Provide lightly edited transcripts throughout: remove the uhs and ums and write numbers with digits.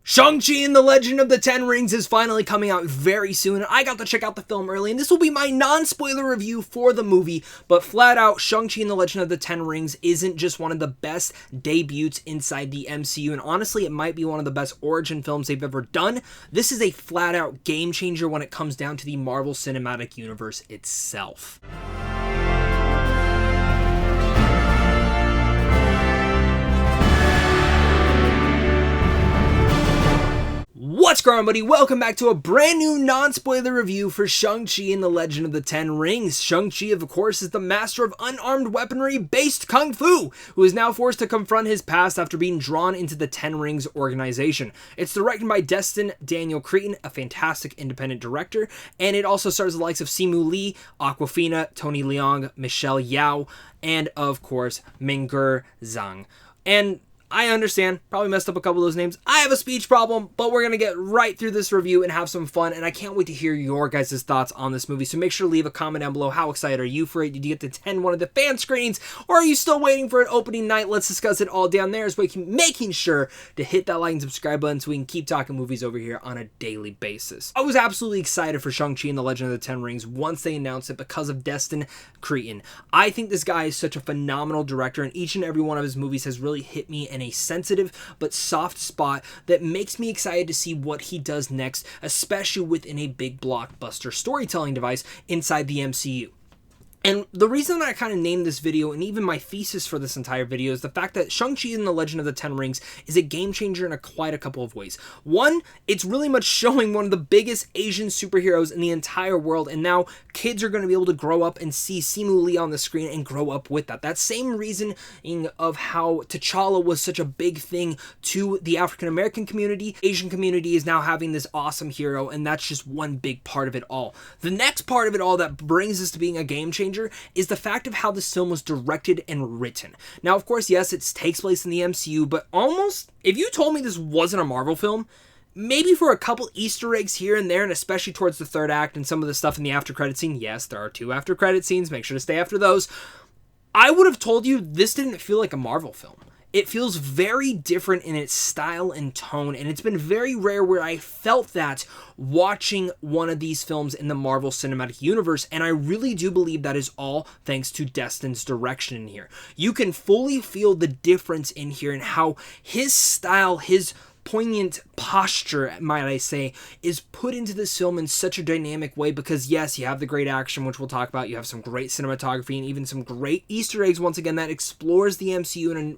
Shang-Chi and the Legend of the Ten Rings is finally coming out very soon, and I got to check out the film early, and this will be my non-spoiler review for the movie, but flat out, Shang-Chi and the Legend of the Ten Rings isn't just one of the best debuts inside the MCU, and honestly, it might be one of the best origin films they've ever done. This is a flat out game changer when it comes down to the Marvel Cinematic Universe itself. What's going on, buddy? Welcome back to a brand new non-spoiler review for Shang-Chi and the Legend of the Ten Rings. Shang-Chi, of course, is the master of unarmed weaponry-based kung fu, who is now forced to confront his past after being drawn into the Ten Rings organization. It's directed by Destin Daniel Cretton, a fantastic independent director, and it also stars the likes of Simu Lee, Awkwafina, Tony Leung, Michelle Yeoh, and, of course, Ming'er Zhang. And I understand, probably messed up a couple of those names. I have a speech problem, but we're going to get right through this review and have some fun, and I can't wait to hear your guys' thoughts on this movie, so make sure to leave a comment down below. How excited are you for it? Did you get to attend one of the fan screenings, or are you still waiting for an opening night? Let's discuss it all down there, as well as making sure to hit that like and subscribe button so we can keep talking movies over here on a daily basis. I was absolutely excited for Shang-Chi and the Legend of the Ten Rings once they announced it because of Destin Cretton. I think this guy is such a phenomenal director, and each and every one of his movies has really hit me in a sensitive but soft spot that makes me excited to see what he does next, especially within a big blockbuster storytelling device inside the MCU. And the reason that I kind of named this video, and even my thesis for this entire video, is the fact that Shang-Chi and the Legend of the Ten Rings is a game changer in quite a couple of ways. One, it's really much showing one of the biggest Asian superheroes in the entire world, and now kids are going to be able to grow up and see Simu Lee on the screen and grow up with that. That same reasoning of how T'Challa was such a big thing to the African-American community, Asian community is now having this awesome hero, and that's just one big part of it all. The next part of it all that brings us to being a game changer is the fact of how this film was directed and written. Now, of course, yes, it takes place in the MCU, but almost, if you told me this wasn't a Marvel film, maybe for a couple Easter eggs here and there, and especially towards the third act and some of the stuff in the after credit scene, yes, there are 2 after credit scenes, make sure to stay after those, I would have told you this didn't feel like a Marvel film. It feels very different in its style and tone, and it's been very rare where I felt that watching one of these films in the Marvel Cinematic Universe, and I really do believe that is all thanks to Destin's direction in here. You can fully feel the difference in here and how his style, his poignant posture, might I say, is put into this film in such a dynamic way because, yes, you have the great action, which we'll talk about, you have some great cinematography, and even some great Easter eggs, once again, that explores the MCU in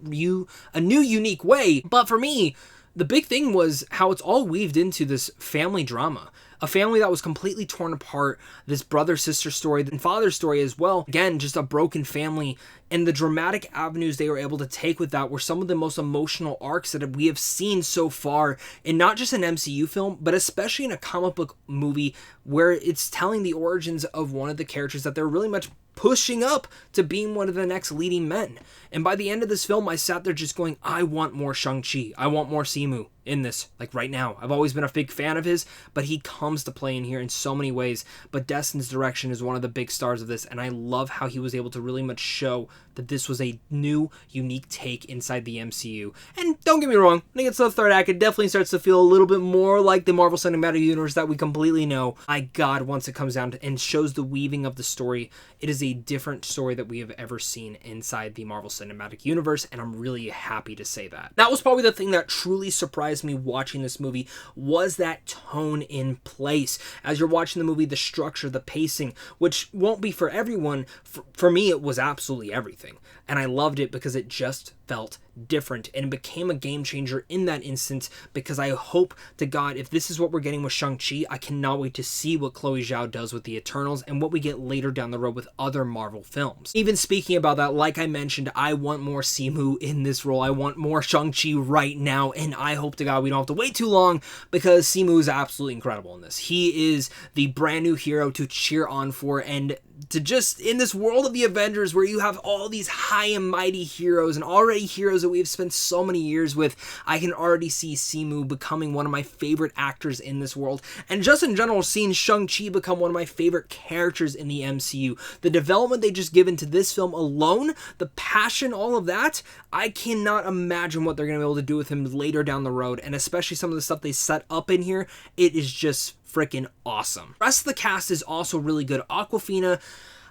a new, unique way. But for me, the big thing was how it's all weaved into this family drama. A family that was completely torn apart, this brother-sister story, and father story as well. Again, just a broken family, and the dramatic avenues they were able to take with that were some of the most emotional arcs that we have seen so far in not just an MCU film, but especially in a comic book movie where it's telling the origins of one of the characters that they're really much pushing up to being one of the next leading men. And by the end of this film, I sat there just going, I want more Shang-Chi. I want more Simu in this, like right now. I've always been a big fan of his, but he comes to play in here in so many ways. But Destin's direction is one of the big stars of this, and I love how he was able to really much show that this was a new, unique take inside the MCU. And don't get me wrong, when it gets to the third act, it definitely starts to feel a little bit more like the Marvel Cinematic Universe that we completely know. My God, once it comes down to and shows the weaving of the story, it is a different story that we have ever seen inside the Marvel Cinematic Universe, and I'm really happy to say that. That was probably the thing that truly surprised me watching this movie, was that tone in place. As you're watching the movie, the structure, the pacing, which won't be for everyone. For me, it was absolutely everything. And I loved it because it just felt different, and it became a game changer in that instance, because I hope to God, if this is what we're getting with Shang-Chi, I cannot wait to see what Chloe Zhao does with the Eternals and what we get later down the road with other Marvel films. Even speaking about that, like I mentioned, I want more Simu in this role. I want more Shang-Chi right now, and I hope to God we don't have to wait too long, because Simu is absolutely incredible in this. He is the brand new hero to cheer on for, and to just, in this world of the Avengers where you have all these high and mighty heroes and already heroes that we've spent so many years with, I can already see Simu becoming one of my favorite actors in this world. And just in general, seeing Shang-Chi become one of my favorite characters in the MCU. The development they just given to this film alone, the passion, all of that, I cannot imagine what they're going to be able to do with him later down the road. And especially some of the stuff they set up in here, it is just freaking awesome. The rest of the cast is also really good. Awkwafina,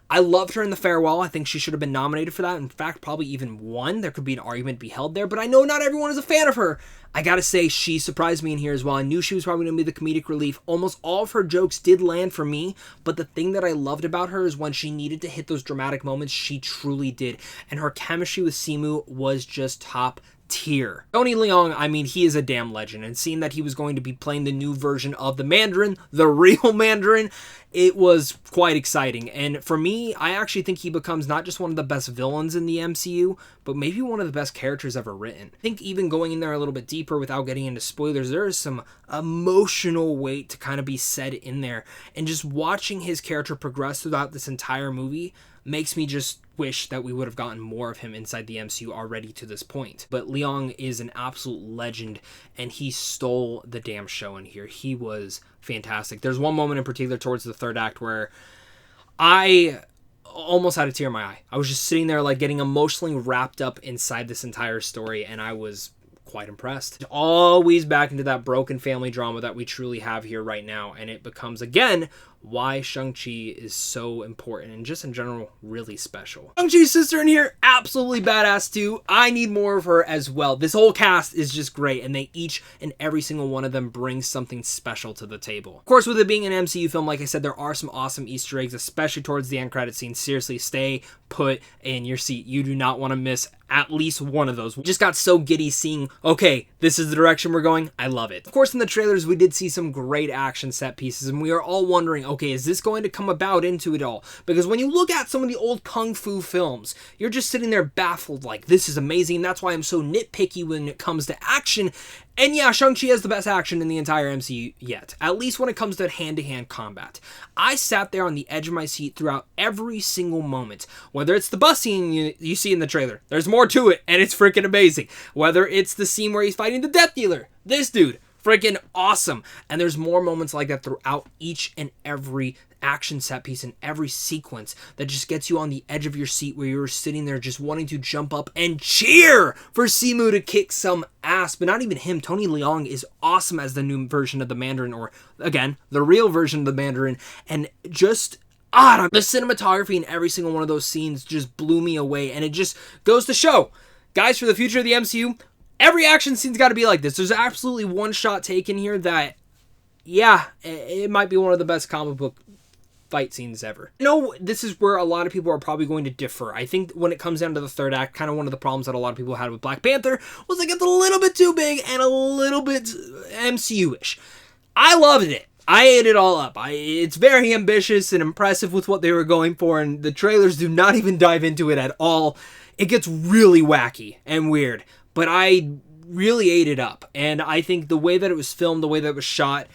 I loved her in The Farewell. I think she should have been nominated for that. In fact, probably even won. There could be an argument to be held there, but I know not everyone is a fan of her. I gotta say, she surprised me in here as well. I knew she was probably going to be the comedic relief. Almost all of her jokes did land for me, but the thing that I loved about her is when she needed to hit those dramatic moments, she truly did. And her chemistry with Simu was just top tier. Tony Leung, I mean, he is a damn legend, and seeing that he was going to be playing the new version of the Mandarin, the real Mandarin, it was quite exciting. And for me, I actually think he becomes not just one of the best villains in the MCU, but maybe one of the best characters ever written. I think even going in there a little bit deeper without getting into spoilers, there is some emotional weight to kind of be said in there, and just watching his character progress throughout this entire movie makes me just wish that we would have gotten more of him inside the MCU already to this point. But Leung is an absolute legend, and he stole the damn show in here. He was fantastic. There's one moment in particular towards the third act where I almost had a tear in my eye. I was just sitting there like getting emotionally wrapped up inside this entire story, and I was quite impressed. Always back into that broken family drama that we truly have here right now, and it becomes again why Shang-Chi is so important and just in general really special. Shang-Chi's sister in here, absolutely badass too. I need more of her as well. This whole cast is just great, and they each and every single one of them brings something special to the table. Of course, with it being an MCU film, like I said, there are some awesome Easter eggs, especially towards the end credit scene. Seriously, stay put in your seat. You do not want to miss at least one of those. We just got so giddy seeing, okay, this is the direction we're going. I love it. Of course, in the trailers, we did see some great action set pieces, and we are all wondering, okay, is this going to come about into it all? Because when you look at some of the old Kung Fu films, you're just sitting there baffled, like, this is amazing. That's why I'm so nitpicky when it comes to action. And yeah, Shang-Chi has the best action in the entire MCU yet, at least when it comes to hand-to-hand combat. I sat there on the edge of my seat throughout every single moment. Whether it's the bus scene you see in the trailer, there's more to it, and it's freaking amazing. Whether it's the scene where he's fighting the Death Dealer, this dude, freaking awesome. And there's more moments like that throughout each and every action set piece and every sequence that just gets you on the edge of your seat where you're sitting there just wanting to jump up and cheer for Simu to kick some ass. But not even him. Tony Leung is awesome as the new version of the Mandarin, or again, the real version of the Mandarin. And just the cinematography in every single one of those scenes just blew me away. And it just goes to show, guys, for the future of the MCU, every action scene's got to be like this. There's absolutely one shot taken here that, yeah, it might be one of the best comic book fight scenes ever. I know this is where a lot of people are probably going to differ. I think when it comes down to the third act, kind of one of the problems that a lot of people had with Black Panther was it gets a little bit too big and a little bit MCU-ish. I loved it. I ate it all up. It's very ambitious and impressive with what they were going for, and the trailers do not even dive into it at all. It gets really wacky and weird, but I really ate it up. And I think the way that it was filmed, the way that it was shot,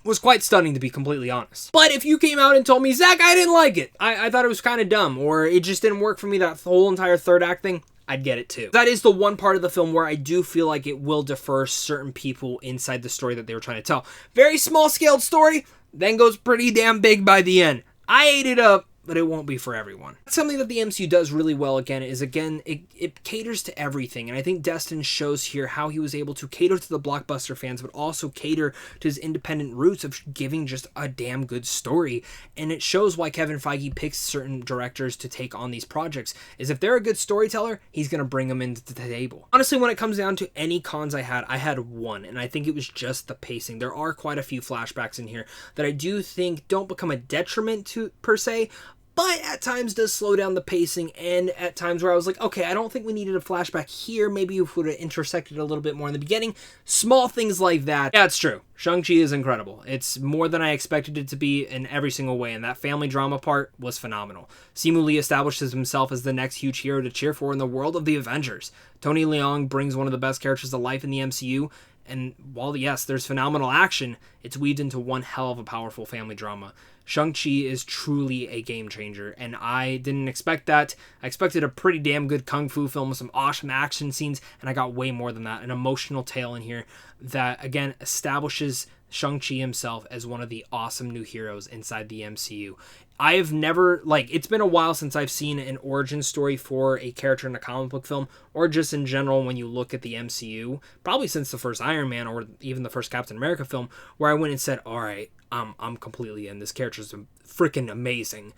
was quite stunning, to be completely honest. But if you came out and told me, Zach, I didn't like it, I thought it was kind of dumb, or it just didn't work for me, that whole entire third act thing, I'd get it too. That is the one part of the film where I do feel like it will defer certain people inside the story that they were trying to tell. Very small-scaled story, then goes pretty damn big by the end. I ate it up, but it won't be for everyone. Something that the MCU does really well is it caters to everything, and I think Destin shows here how he was able to cater to the blockbuster fans, but also cater to his independent roots of giving just a damn good story. And it shows why Kevin Feige picks certain directors to take on these projects, is if they're a good storyteller, he's going to bring them into the table. Honestly, when it comes down to any cons I had one, and I think it was just the pacing. There are quite a few flashbacks in here that I do think don't become a detriment to per se, but at times does slow down the pacing, and at times where I was like, okay, I don't think we needed a flashback here. Maybe if we would have intersected a little bit more in the beginning. Small things like that. Yeah, it's true. Shang-Chi is incredible. It's more than I expected it to be in every single way, and that family drama part was phenomenal. Simu Lee establishes himself as the next huge hero to cheer for in the world of the Avengers. Tony Leung brings one of the best characters to life in the MCU, And while, yes, there's phenomenal action, it's weaved into one hell of a powerful family drama. Shang-Chi is truly a game changer, and I didn't expect that. I expected a pretty damn good kung fu film with some awesome action scenes, and I got way more than that. An emotional tale in here that, again, establishes Shang-Chi himself as one of the awesome new heroes inside the MCU. I have never, it's been a while since I've seen an origin story for a character in a comic book film, or just in general when you look at the MCU, probably since the first Iron Man or even the first Captain America film, where I went and said, all right, I'm completely in. This character's freaking amazing.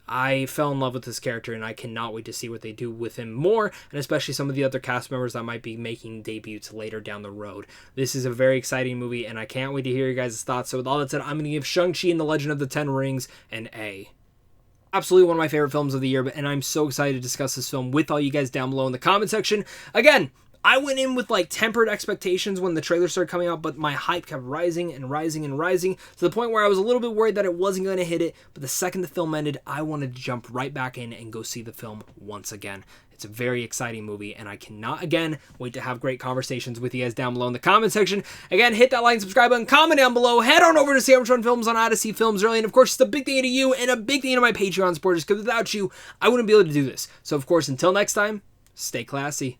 I fell in love with this character, and I cannot wait to see what they do with him more, and especially some of the other cast members that might be making debuts later down the road. This is a very exciting movie, and I can't wait to hear your guys' thoughts. So with all that said, I'm going to give Shang-Chi and the Legend of the Ten Rings an A. Absolutely one of my favorite films of the year, and I'm so excited to discuss this film with all you guys down below in the comment section. Again, I went in with tempered expectations when the trailer started coming out, but my hype kept rising and rising and rising to the point where I was a little bit worried that it wasn't going to hit it. But the second the film ended, I wanted to jump right back in and go see the film once again. It's a very exciting movie, and I cannot, again, wait to have great conversations with you guys down below in the comment section. Again, hit that like and subscribe button, comment down below, head on over to See How Much Fun Films on Odyssey Films early, and of course, it's a big thing to you and a big thing to my Patreon supporters, because without you, I wouldn't be able to do this. So, of course, until next time, stay classy.